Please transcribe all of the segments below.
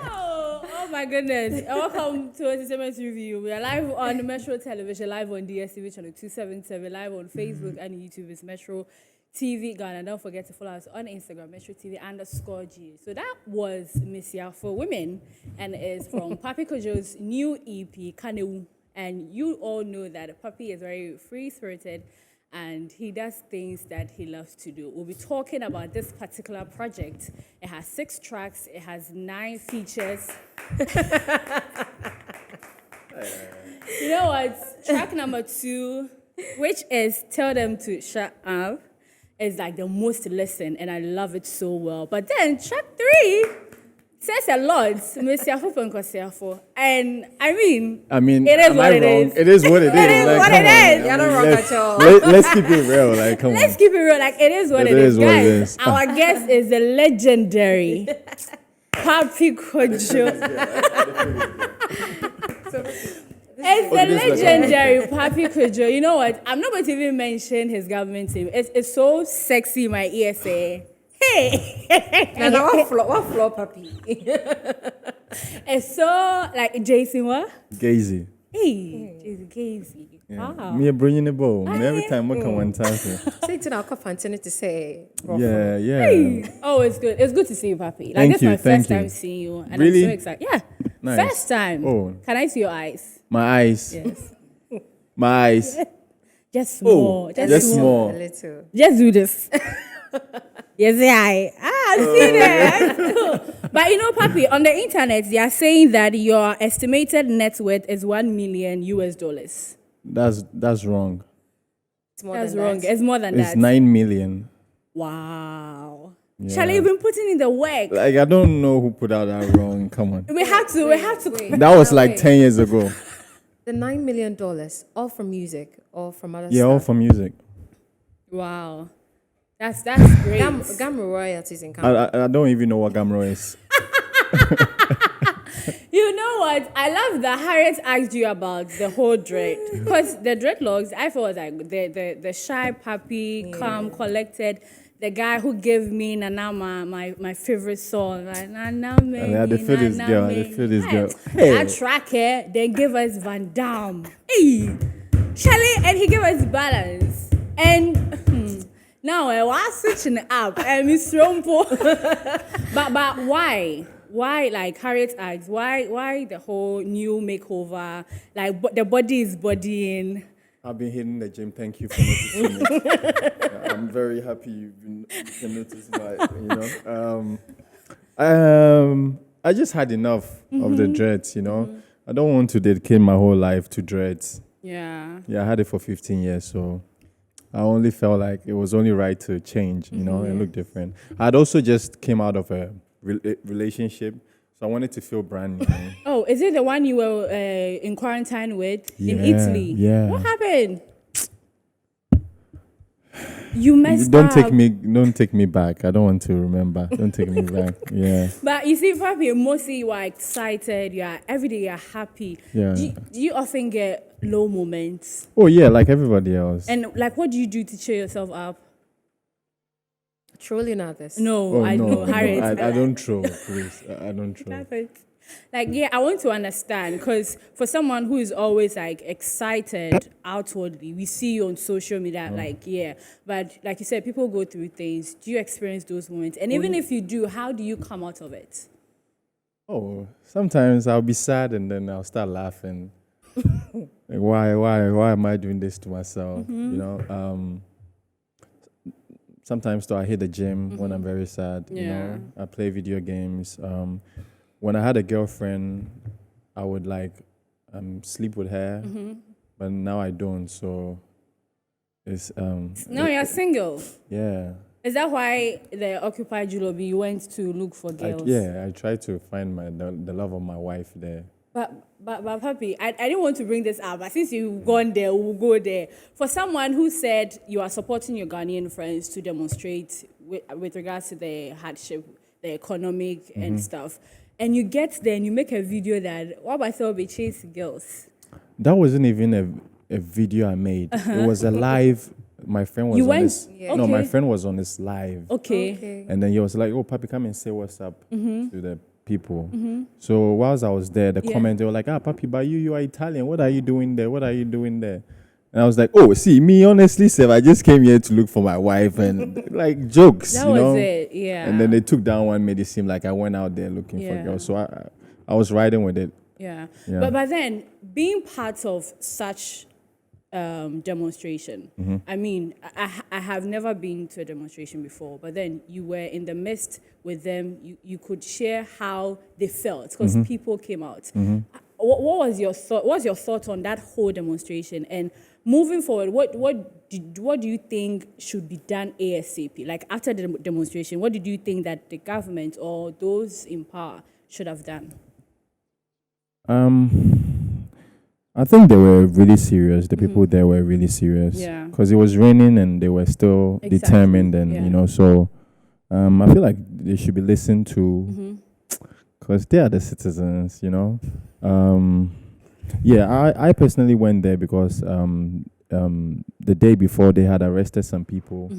Oh my goodness. Welcome to Entertainment Review. We are live on Metro Television, live on DSTV channel 277, live on Facebook and YouTube. It's Metro TV Ghana. Don't forget to follow us on Instagram, Metro TV_G. So that was Miss for Women, and it's from Papi Kojo's new EP, Kaneu. And you all know that Papi is very free-spirited and he does things that he loves to do. We'll be talking about this particular project. It has 6 tracks. It has 9 features. You know what? Track number 2, which is Tell Them to Shut Up, is like the most listened, and I love it so well. But then track 3 says a lot, and I mean, it is what it is. It is what it is. It is what it is. You're not wrong at all. Let's keep it real. Like, come on. Let's keep it real. Like, it is what it is. Guys, our guest is the legendary Papi Kojo. It's the legendary Papi Kojo. You know what? I'm not going to even mention his government name. It's so sexy in my ears. Hey! Now, what floor, Papi? It's so, like, Jason, what? Gazy. Hey, Jason Gazy. Yeah. Wow. Me bringing the ball. Every time I come one time. Say to now, continue to say. Yeah. Hey. Oh, it's good. It's good to see you, Papi. Like, this is my first time seeing you, and really? I'm so excited. Yeah. Nice. First time. Oh. Can I see your eyes? My eyes. Yes. My eyes. Just small. Just small. A little. Just do this. Yes, I see that. But you know, Papi, on the internet, they are saying that your estimated net worth is $1 million. That's wrong. That's wrong. It's more than that. It's 9 million. Wow. Yeah. Charlie, you've been putting in the work. Like, I don't know who put out that wrong. Come on. We have to. That was like 10 years ago. The $9 million, all from music or from other stuff? Yeah, all from music. Wow. That's great. Gamma royalties in Canada. I don't even know what Gamro is. You know what? I love that Harriet asked you about the whole dread. Because the dreadlocks, I felt like the shy Papi, calm, collected, the guy who gave me Nanama, my favorite song. Like, Naname, The feel is girl. The feel is girl. That track here, they gave us Van Damme. Hey! Charlie, and he gave us Balance. And now I was switching up. I'm Miss Rompo. But why? Why, like Harriet asks, why the whole new makeover? Like the body is bodying. I've been hitting the gym. Thank you for noticing me. I'm very happy you can notice my, I just had enough of the dreads, I don't want to dedicate my whole life to dreads. Yeah. Yeah, I had it for 15 years, so I only felt like it was only right to change, and look different. I'd also just came out of a relationship, so I wanted to feel brand new. Oh, is it the one you were in quarantine with in Italy? Yeah. What happened? You messed Don't up. Don't take me back. I don't want to remember. Don't take me back. Yeah. But you see, Papi, mostly you are excited. Every day you're happy. Yeah. Do you often get low moments? Oh yeah, like everybody else. And like, what do you do to cheer yourself up? Trolling others. No, I know, Harriet. I don't troll, please. I don't troll. Like, yeah, I want to understand, because for someone who is always like excited outwardly, we see you on social media, but like you said, people go through things. Do you experience those moments? And even if you do, how do you come out of it? Oh, sometimes I'll be sad and then I'll start laughing. Like, why am I doing this to myself? Sometimes though I hit the gym when I'm very sad. I play video games. When I had a girlfriend, I would sleep with her, but now I don't. So it's now you're single. Yeah. Is that why the occupied Julobi you went to look for girls? I tried to find the love of my wife there. But Papi, I didn't want to bring this up, but since you've gone there, we'll go there. For someone who said you are supporting your Ghanaian friends to demonstrate with regards to the hardship, the economic and stuff, and you get there and you make a video that, what about I be chasing girls? That wasn't even a video I made. It was a live my friend was You on went? this. Yeah. No, my Okay. friend was on this live. Okay. And then he was like, "Oh, Papi, come and say what's up to the people." So whilst I was there, the comment, they were like, Papi, but you are Italian. What are you doing there? What are you doing there? And I was like, oh, see, me, honestly, Seb, I just came here to look for my wife and like jokes, That you was know? it, yeah. And then they took down one, made it seem like I went out there looking for girls. So I was riding with it. Yeah. Yeah. But then being part of such demonstration, I mean, I have never been to a demonstration before, but then you were in the midst with them. You could share how they felt because people came out. What was your thought? What was your thought on that whole demonstration? And moving forward, what do you think should be done ASAP? Like after the demonstration, what did you think that the government or those in power should have done? I think they were really serious. The people there were really serious. Yeah. Because it was raining and they were still determined and, you know, so I feel like they should be listened to because they are the citizens, you know. I personally went there because the day before they had arrested some people,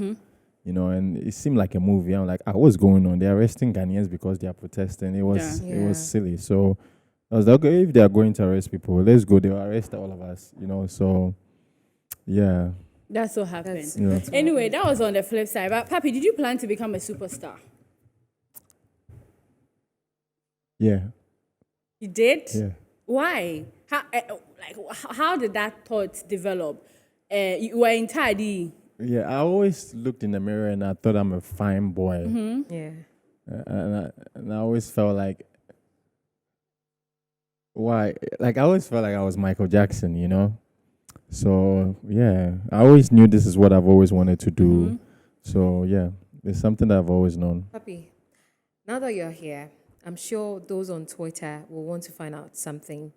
you know, and it seemed like a movie. I'm like, what's going on? They're arresting Ghanaians because they are protesting. It was silly. So I was like, okay, if they are going to arrest people, let's go. They will arrest all of us, you know. So, yeah. That's what happened. That's Anyway, that was on the flip side. But Papi, did you plan to become a superstar? Yeah. You did? Yeah. Why? How did that thought develop? You were in Tadi. Yeah, I always looked in the mirror and I thought I'm a fine boy. Yeah. And I always felt like, why? Like, I always felt like I was Michael Jackson, you know? So, yeah, I always knew this is what I've always wanted to do. So, yeah, it's something that I've always known. Papi, now that you're here, I'm sure those on Twitter will want to find out something.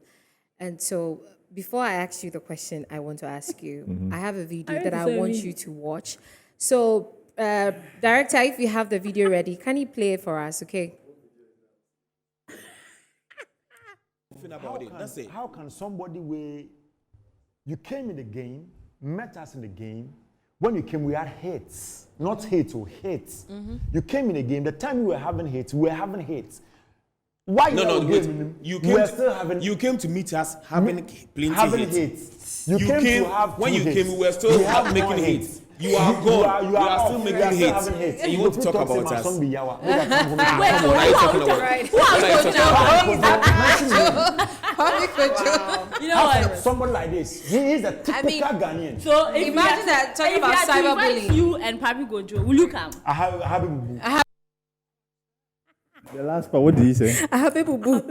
And so, before I ask you the question I want to ask you, I have a video that I want you to watch. So, director, if you have the video ready, can you play it for us, okay? How can somebody where you came in the game, met us in the game, when you came we had hates, not hate or hates. You came in the game, the time we were having hates, we were having hates. Why you came to meet us having plenty hates. You came to have when you hates. came, we were still making hates. You are gone. You are still making hates. And you want to talk about us? Come on, are you talking about? What are you talking about? You know what? Somebody like this, he is a typical Ghanaian. So Imagine that talking about cyberbullying. You and Papi Kojo, will you come? I have The last part, what did he say? I have people boo.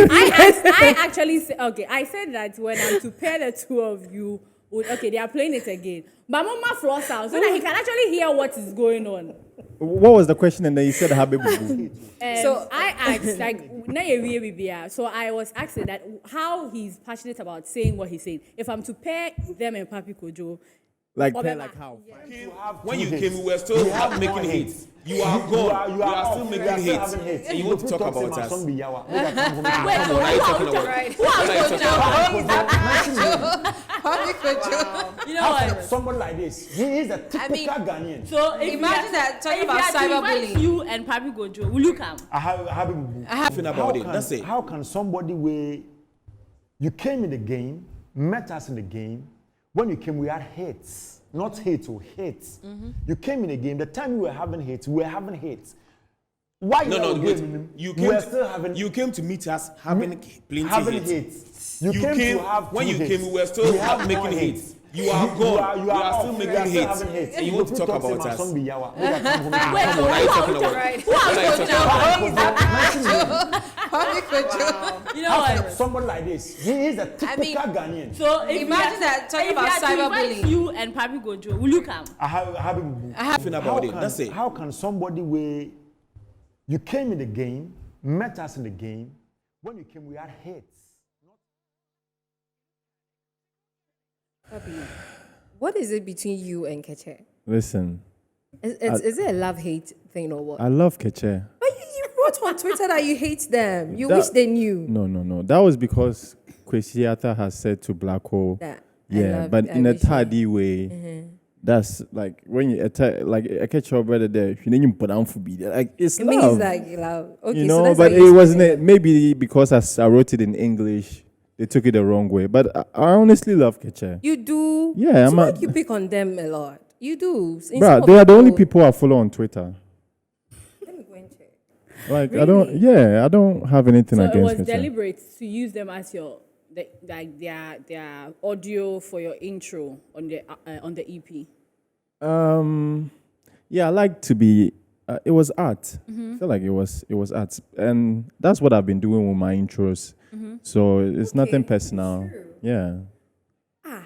I actually said, okay, I said that when I'm to pair the two of you, okay, they are playing it again. But Mama floss out so that he can actually hear what is going on. What was the question? And then he said, Habibu. So I asked, like, so I was asking that how he's passionate about saying what he's saying. If I'm to pair them and Papi Kojo, Like how? When you came, we were still making hates. You are gone. You are still making hates. And you want to talk about us? Come on, are you talking about? What are you talking about? You know what? Somebody like this, he is a typical Ghanaian. So Imagine that talking about cyberbullying. You and Papi Kojo, will you come? I have About it. That's it. How can somebody where you came in the game, met us in the game, when you came we had hates, not hate or hates. You came in the game, the time we were having hates, we were having hates. Why you came to meet us having plenty hates. You came to have when you came, we were still making hates. You are gone. You are still making hates. And you want to talk about us? Come on, are you talking about? What are you talking about? You know what? Somebody like this, he is a typical Ghanaian. So Imagine that talking about cyberbullying. You and Papi Kojo, will you come? I have about it. That's it. How can somebody where you came in the game, met us in the game, when you came we had hates. What is it between you and Keche? Listen, Is it a love-hate thing or what? I love Keche. But you wrote on Twitter that you hate them. You wish they knew. No. That was because Kwesiata has said to Black Hole, That but in a tidy way, that's like when you attack, like a catch your brother there, you need to put down for be like it's It love. means like love. Okay, You so know, that's but how you it wasn't explain it. Maybe because I wrote it in English, they took it the wrong way. But I honestly love Keche. You do. Yeah, so I'm a- like you pick on them a lot. You do. In Bruh, some of they are the only people- people I follow on Twitter. Let me go and check. Like I don't have anything So it against was Keche. deliberate to use them as your their audio for your intro on the EP. Yeah, I like to be. It was art. I feel like it was art, and that's what I've been doing with my intros. So it's nothing personal. true. Yeah,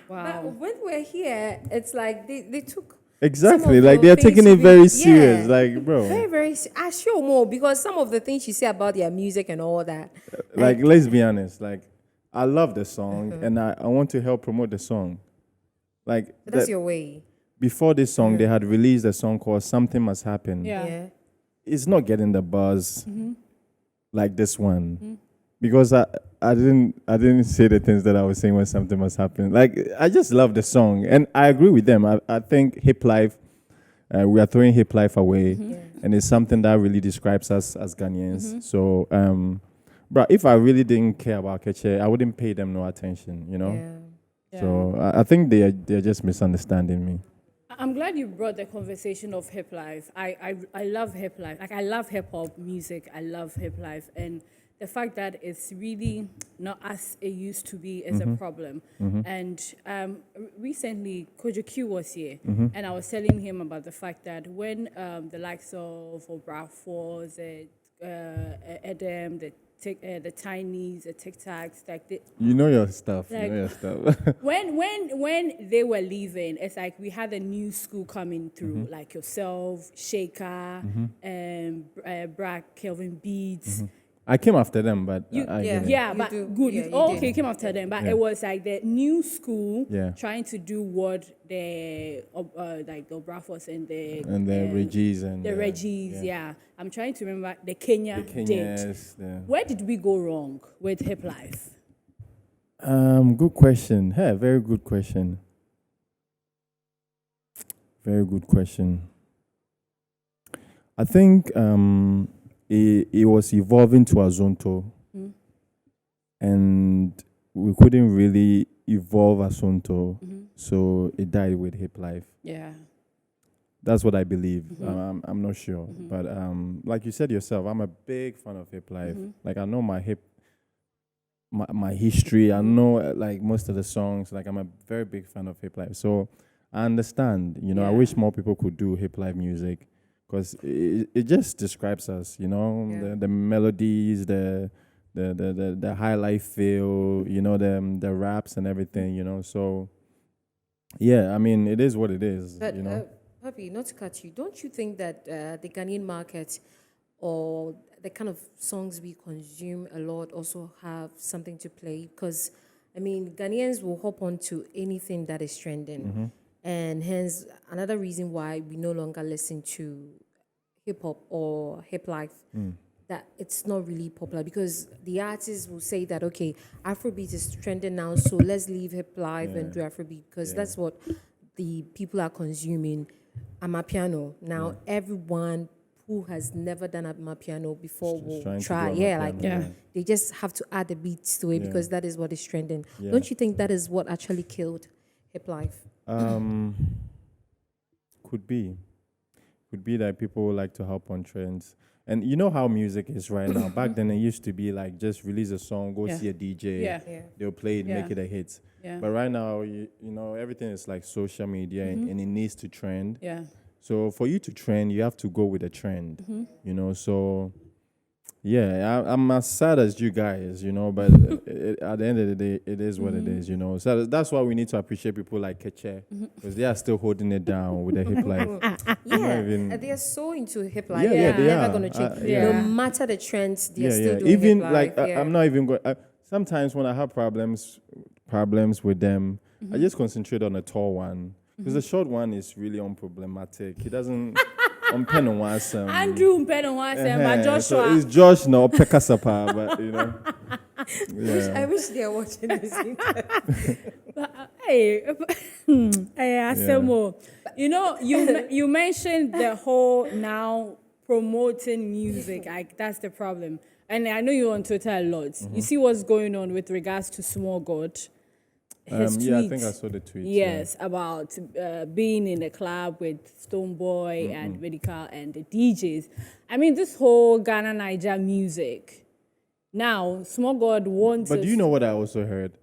Wow. But when we're here, it's like they took exactly. some of Like the they're things taking it we- very yeah. serious. Like, bro, very, very. I sure more because some of the things you say about their music and all that. like let's be honest. Like I love the song, and I want to help promote the song. Like That's the- your way. before this song, they had released a song called "Something Must Happen." Yeah. Yeah. It's not getting the buzz like this one because I didn't say the things that I was saying when something must happen. Like I just love the song and I agree with them. I think hip life, we are throwing hip life away, and it's something that really describes us as Ghanaians. So, bro, if I really didn't care about Keche, I wouldn't pay them no attention. You know. Yeah. So I think they're just misunderstanding me. I'm glad you brought the conversation of hip life. I love hip life. Like I love hip hop music. I love hip life, and the fact that it's really not as it used to be is a problem. And recently, Kojo Cue was here, and I was telling him about the fact that when the likes of Obra Force, Edem, the Chinese, the Tic Tacs, like You know your stuff. Like- you know your stuff. when they were leaving, it's like we had a new school coming through, like yourself, Shaker, Brack, Kelvin Beats. I came after them, but I yeah. didn't. Yeah, You but do. good. Yeah, you Oh, did. okay, came after them, but Yeah. it was like the new school Yeah. trying to do what the like the Brafos and the Regis and the Regis. Yeah. I'm trying to remember the Kenya did. Kenyas, Where did we go wrong with hip life? Good question. Hey, very good question. Very good question. I think it was evolving to Azonto, and we couldn't really evolve Azonto, so it died with hip life. Yeah. That's what I believe. I'm not sure, but like you said yourself, I'm a big fan of hip life. Like I know my history. I know like most of the songs. Like I'm a very big fan of hip life. So I understand. You know, I Yeah. wish more people could do hip life music because it just describes us. You know, Yeah. the melodies, the high life feel. You know, the raps and everything. You know, so yeah. I mean, it is what it is. But you know. Papi, not to cut you, don't you think that the Ghanaian market or the kind of songs we consume a lot also have something to play? Because, I mean, Ghanaians will hop on to anything that is trending. And hence, another reason why we no longer listen to hip-hop or hip life, that it's not really popular because the artists will say that, okay, Afrobeat is trending now, so let's leave hip life and do Afrobeat because that's what the people are consuming. Amapiano. Now, everyone who has never done Amapiano before Just will trying to try. do Yeah, Amapiano, like yeah. they just have to add the beats to it Yeah. because that is what is trending. Yeah. Don't you think that is what actually killed hip life? Could be that people like to hop on trends. And you know how music is right now. Back then, it used to be like just release a song, go Yeah. see a DJ, Yeah. they'll play it, make Yeah. it a hit. Yeah. But right now, you know, everything is like social media and it needs to trend. Yeah. So for you to trend, you have to go with a trend, you know. So yeah, I'm as sad as you guys, you know, but at the end of the day, it is what it is, you know. So that's why we need to appreciate people like Keche because they are still holding it down with the hip life. Yeah, even- they are so into hip life. Yeah, They're they never are. going to change. Yeah. No matter the trends, they're Yeah, still yeah. doing Even hip like life. I'm not even going. Sometimes when I have problems with them, I just concentrate on the tall one because the short one is really unproblematic. He doesn't. Pen on one Andrew Mpeno wants but So Joshua. it's Josh no Pekasapa, but you know. I wish they are watching this. But, Hey, Asemo, you know, you mentioned the whole now promoting music. Like that's the problem, and I know you're on Twitter a lot. You see what's going on with regards to Small God. His Yeah, I tweets. think I saw the tweet. Yes, about being in a club with Stoneboy and Medical and the DJs. I mean, this whole Ghana Niger music. Now, Small God wants. But do you know what I also heard?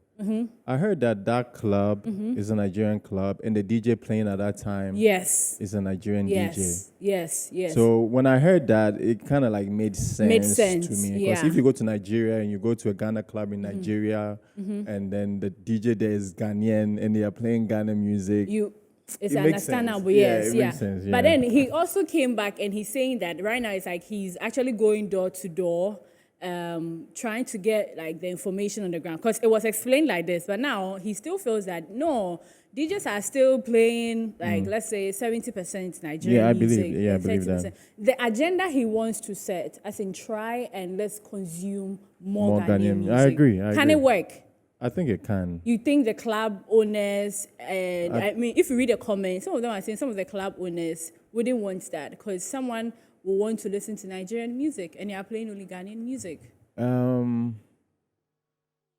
I heard that club is a Nigerian club, and the DJ playing at that time is a Nigerian DJ. Yes. So when I heard that, it kind of like made sense to me. Because if you go to Nigeria and you go to a Ghana club in Nigeria, and then the DJ there is Ghanaian and they are playing Ghana music, it's it understandable, makes yes, sense. It makes sense, But then he also came back and he's saying that right now it's like he's actually going door to door, trying to get like the information on the ground. Because it was explained like this, but now he still feels that no, DJs are still playing like let's say 70% Nigerian music. I believe that. The agenda he wants to set, as in try and let's consume more Ghanaian music. I agree. Can it work? I think it can. You think the club owners, and I mean, if you read the comments, some of them are saying some of the club owners wouldn't want that because someone will want to listen to Nigerian music and you are playing only Ghanaian music.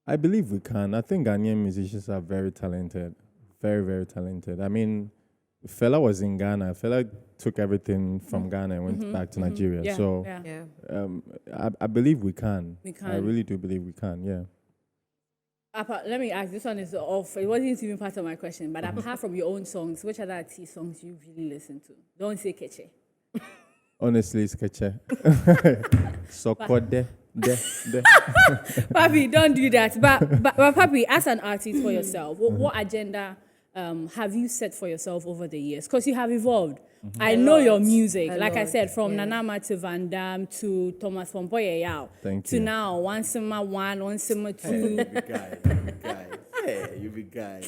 I believe we can. I think Ghanaian musicians are very talented. Very, very talented. I mean, Fela was in Ghana. Fela took everything from Ghana and went back to Nigeria. Yeah, so I believe we can. We can. I really do believe we can, yeah. Let me ask, this one is off. It wasn't even part of my question, but apart from your own songs, which other artist songs you really listen to? Don't say Keche. Honestly, it's Keche. Sokode. Papi, don't do that. But Papi, as an artist for yourself, what agenda have you set for yourself over the years? Because you have evolved. I know your music. Like I said, from Nanama to Van Damme to Thomas Pompoye Yao. Thank to you. now, One Summer 1, One Summer 2. You be guy.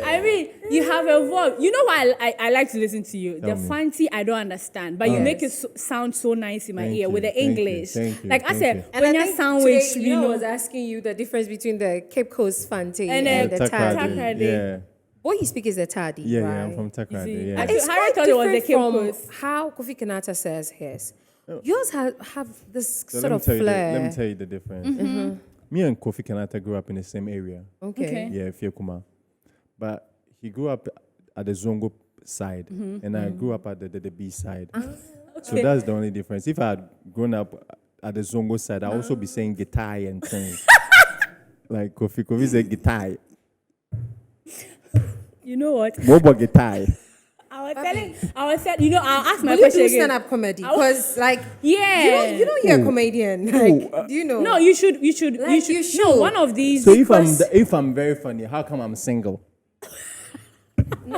I mean, you have evolved. You know why I like to listen to you? Tell The me. fancy I don't understand, but you make it sound so nice in my ear with the thank you, English. thank you, Like I thank said, you. And when I you're think sandwich, today, you I know. was asking you the difference between the Cape Coast Fante And and the Takrady. Taddy. Yeah. What you speak is the Taddy, Yeah, right? yeah, I'm from Takrady, See, yeah. I- It's Harry quite thought it was the different Cape from Coast. how Kofi Kinata says his. Yours have this So sort of let flair. me tell you the difference. Me and Kofi Kanata grew up in the same area. Okay. Yeah, Fiekuma. But he grew up at the Zongo side, and I grew up at the B side. So that's the only difference. If I had grown up at the Zongo side, I'd also be saying guitar and things. Like Kofi said guitar. You know what? What about guitar? I was saying, you know, I'll ask my Will you question do again. stand-up comedy? Because, like, Yeah. you know you're a comedian. Like, do you know? No, you should. Like, you No, should. one of these. So if I'm very funny, how come I'm single?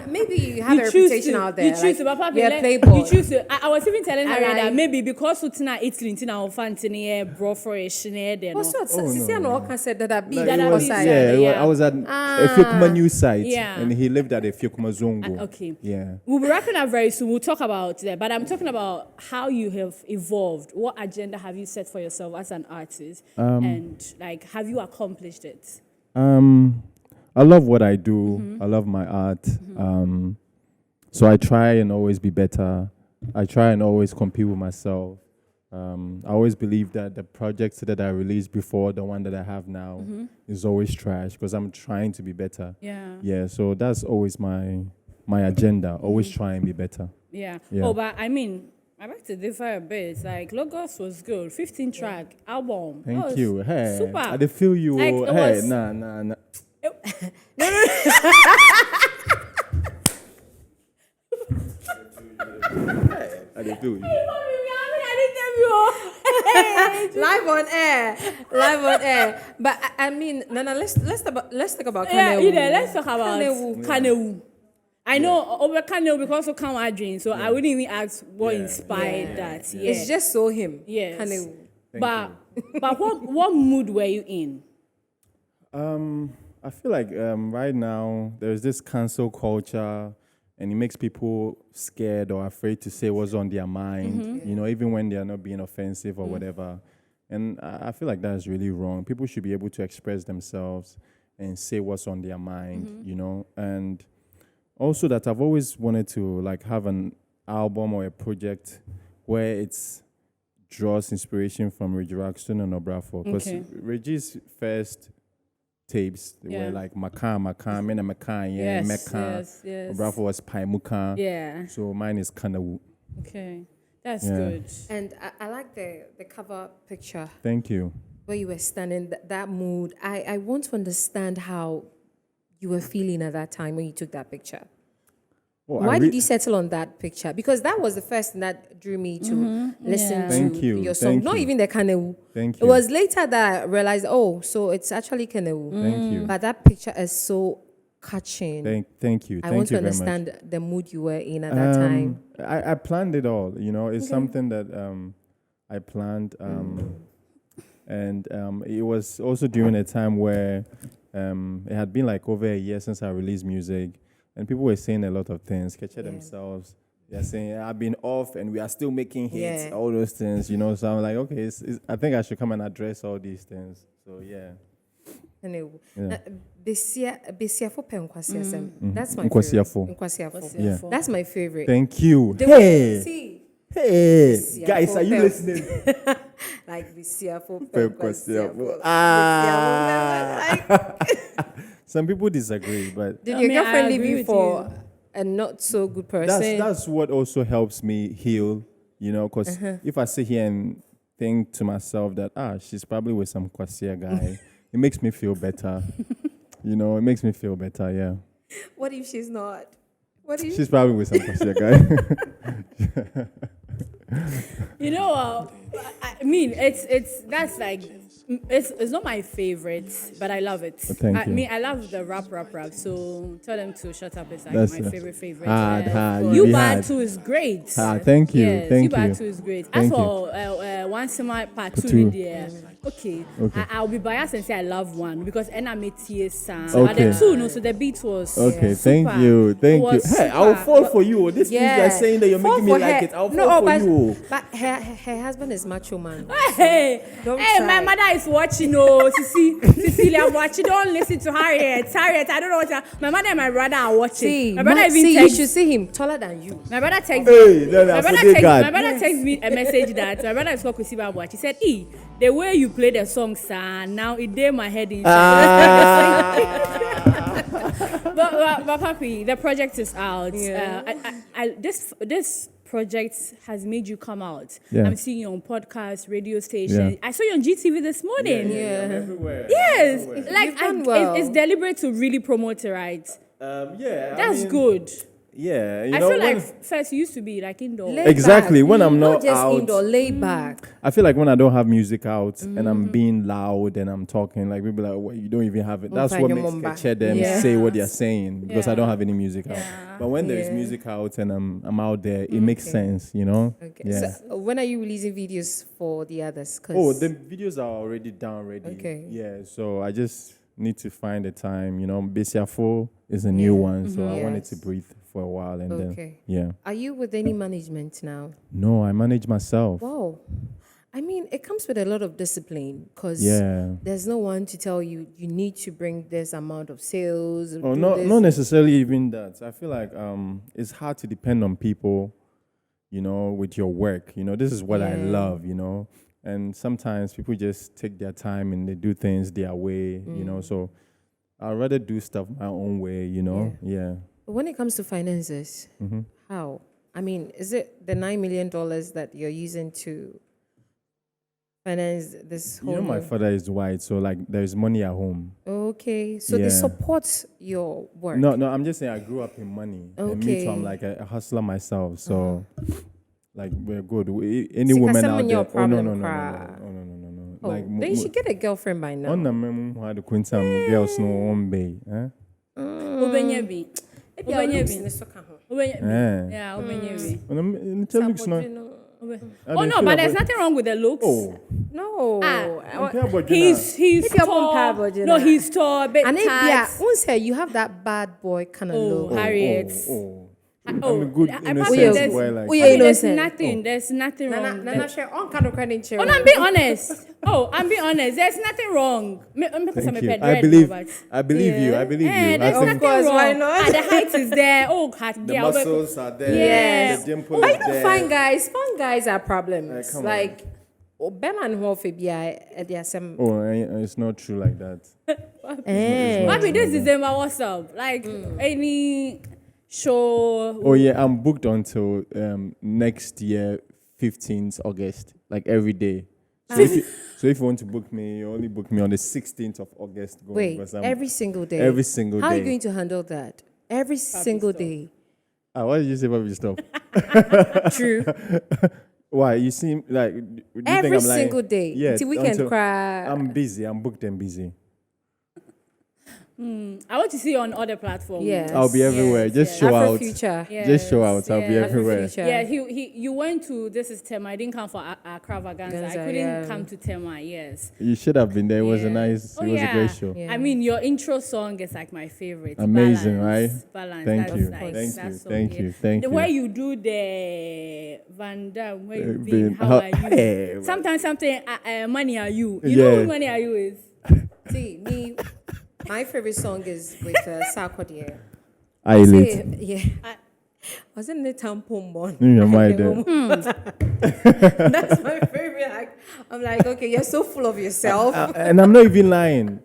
Maybe you have a choose reputation to, out there. You choose like, to, but Papi, you're a playboy. you choose to. I was even telling her Alright. that maybe because Utina Italy, Tina Ofantini, bro fresh, there. What's what? Sisi and Oka said that I beat Like, That it I was- beat side. that. yeah, I was at a Fiekuma news site, Yeah. and he lived at a Fiekuma Zongo. Okay. Yeah. We'll be wrapping up very soon. We'll talk about that. But I'm talking about how you have evolved. What agenda have you set for yourself as an artist? And like, have you accomplished it? I love what I do. I love my art. So I try and always be better. I try and always compete with myself. I always believe that the projects that I released before the one that I have now is always trash because I'm trying to be better. Yeah. Yeah, so that's always my agenda. Always try and be better. Yeah. Yeah. Oh, but I mean, I beg to differ a bit. It's like Logos was good. 15 track album. That Thank was you. Hey, Super. I did feel you. Like, it Hey, was- nah. I did feel you. Live on air. But I mean, Nana, let's talk about Yeah, Kanewu. you there. Let's talk about Kanewu. Kanewu. I know over Kanewu because of Come Adrian, so I wouldn't even ask what inspired that. Yeah. It's just so him. Yes. Kanewu. But what mood were you in? I feel like right now there's this cancel culture, and it makes people scared or afraid to say what's on their mind. You know, even when they are not being offensive or whatever. And I feel like that's really wrong. People should be able to express themselves. and say what's on their mind, you know. And also that I've always wanted to like have an album or a project where it's draws inspiration from Reggie Roxton and Obrafo, because Reggie's first tapes they were like Makan, Mena Makan, Mekan. Obrafo was Pai Mukan. Yeah. So mine is Kanawu. Okay. That's good. And I like the cover picture. Thank you. Where you were standing, that mood. I want to understand how you were feeling at that time when you took that picture. Well, Why did you settle on that picture? Because that was the first thing that drew me to listen to your song. Not even the Kanewu. Thank you. It was later that I realized, so it's actually Kanewu. Thank you. But that picture is so catching. Thank you. I want to understand the mood you were in at that time. I planned it all, you know. It's something that I planned. And it was also during a time where it had been like over a year since I released music. And people were saying a lot of things. Keche themselves, they're saying, I've been off and we are still making hits, all those things, you know. So I'm like, okay, I think I should come and address all these things. So, yeah. Anyway, that's my Nkwasiafo. favorite. Yeah. That's my favorite. Thank you. Hey, Guys, are you listening? like Bisiafo, Some people disagree, but did your girlfriend leave you for a not so good person? That's what also helps me heal, you know, because if I sit here and think to myself that she's probably with some Kwasia guy, it makes me feel better. You know, it makes me feel better. Yeah. What if she's not? What if she's probably with some Kwasia guy? You know, I mean, that's like, it's not my favorite, but I love it. Thank you. I mean, I love the rap. So tell them to shut up. It's like That's my favorite. Hard. You Bad Too is great. Thank you. Yes, thank You Bad you. Too is great. As Thank for One Semi Part 2 in there, okay. I'll be biased and say I love one because NMATS sound. But the two, no, so the beat was okay. super. Thank you. Hey, I'll fall for you. This thing you're saying that you're making me like it. I'll fall for you. But her husband is macho man. Hey, my mother is watching. Cecilia watching. Don't listen to Harriet. I don't know what. My mother and my brother are watching. My brother you should see him taller than you. My brother texts me a message that my brother is called Kusiba watch. He said, the way you play the song, son, now it did my head in. But Papi, the project is out. This project has made you come out. Yeah. I'm seeing you on podcasts, radio stations. I saw you on GTV this morning. Everywhere. Yes, Everywhere. like it's deliberate to really promote it, right? That's good. Yeah, I feel like first you used to be like indoor. Exactly. When I'm not just out, indoor, lay back. I feel like when I don't have music out and I'm being loud and I'm talking, like people are like, well, you don't even have it. That's what makes Keche them say what they're saying because I don't have any music out. But when there's music out and I'm out there, it makes sense, you know? Okay. Yeah. So when are you releasing videos for the others? The videos are already down ready. Okay. Yeah, so I just need to find a time, you know. Bisiafo is a new one, so I wanted to breathe for a while and then, Are you with any management now? No, I manage myself. Wow. I mean, it comes with a lot of discipline because there's no one to tell you need to bring this amount of sales. Not necessarily even that. I feel like it's hard to depend on people, you know, with your work. You know, this is what I love, you know. And sometimes people just take their time and they do things their way, you know. So I'd rather do stuff my own way, you know. Yeah. When it comes to finances, how? I mean, is it the $9 million that you're using to finance this whole? You know, my father is white, so like there's money at home. Okay, so they support your work. No, I'm just saying I grew up in money. Okay. And me too, I'm like a hustler myself, so like we're good. Any woman out there? No. Oh, like then you should get a girlfriend by now. On the memo had the quintum girls no one bay, huh? Yeah. Oh no, but there's nothing wrong with the looks. No. He's tall. No, he's tall, a bit and tight. Once you have that bad boy kind of look. Harriet. Oh, I'm a good I innocent there's, boy like we I mean, there's innocent. nothing. There's nothing wrong. Nana share on kind of credit share. Oh, no, I'm being honest. I'm being honest. There's nothing wrong. Thank you. I believe you. I believe you. There's I nothing think course, wrong. why not? The height is there. the muscles are there. Yes. The dimple But is you know, there. fun guys are problems. come on. Like, Ben and Hofibia, there are some. Oh, it's not true like that. Maybe this is my what's up. Like any show. Oh yeah, I'm booked until next year, 15th August, like every day. So if you want to book me, you only book me on the 16th of August. Wait, every single day. Every single day. How are you going to handle that? Every single day. Why did you say Bobby stop? True. Why? You seem like do you Every think I'm lying? single day. Yeah. Till we can cry. I'm busy. I'm booked and busy. I want to see you on other platforms. Yes. I'll be everywhere. Just show out. Future. Just show out. I'll be everywhere. Future. Yeah, you went to this is Tema. I didn't come for Accra Vaganza. I couldn't come to Tema. Yes. You should have been there. It was a nice. Oh, it was a great show. Yeah. I mean, your intro song is like my favorite. Amazing, Balance. right? Balance. Thank That's you. nice. Thank That you. song, Thank yeah. you. Thank The you. way you do the Van Damme, where you been- been, how are you? Hey, Sometimes something, money are you? You Yeah. know who money are you is? See, me, my favorite song is with Sarkodie. Eyelid. Yeah. Wasn't it Tampon Bon? Your mind. That's my favorite. I'm like, okay, you're so full of yourself. And I'm not even lying.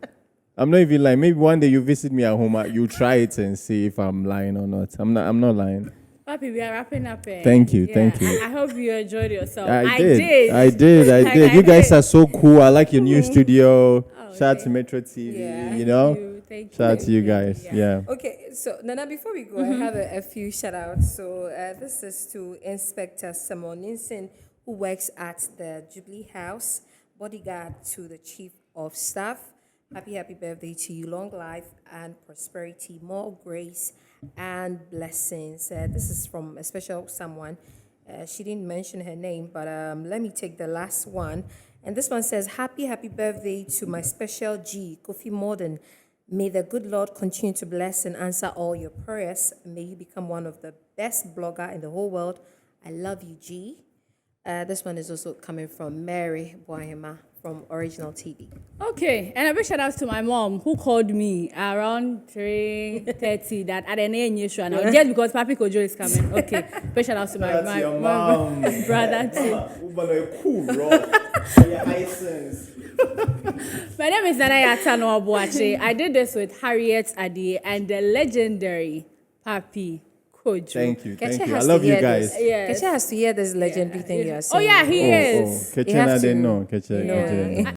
Maybe one day you visit me at home, you try it and see if I'm lying or not. I'm not lying. Papi, we are wrapping up. Thank you. I hope you enjoyed yourself. I did. Like, You guys are so cool. I like your new studio. Shout out okay. to Metro TV. Yeah. You know. Thank you. Shout out to you guys. Yeah. Okay, so Nana, before we go, I have a few shout outs. So this is to Inspector Simon Ninsen, who works at the Jubilee House, bodyguard to the Chief of Staff. Happy birthday to you. Long life and prosperity, more grace and blessings. This is from a special someone. She didn't mention her name, but let me take the last one. And this one says, happy birthday to my special G, Kofi Morden. May the good Lord continue to bless and answer all your prayers. May you become one of the best blogger in the whole world. I love you, G. This one is also coming from Mary Boahema from Original TV. Okay, and a big shout out to my mom who called me around 3:30 that at an issue now just because Papi Kojo is coming. Okay, big shout out to my brother too. Cool, bro. My name is Nana Yatano Abuache. I did this with Harriet Adi and the legendary Papi Kojo. Thank you. Keche I has love to you hear guys. this. Yes. Keche has to hear this legendary thing you are Oh saying. yeah, he is. Keche, You have I didn't to- know. Keche. Yeah. Okay.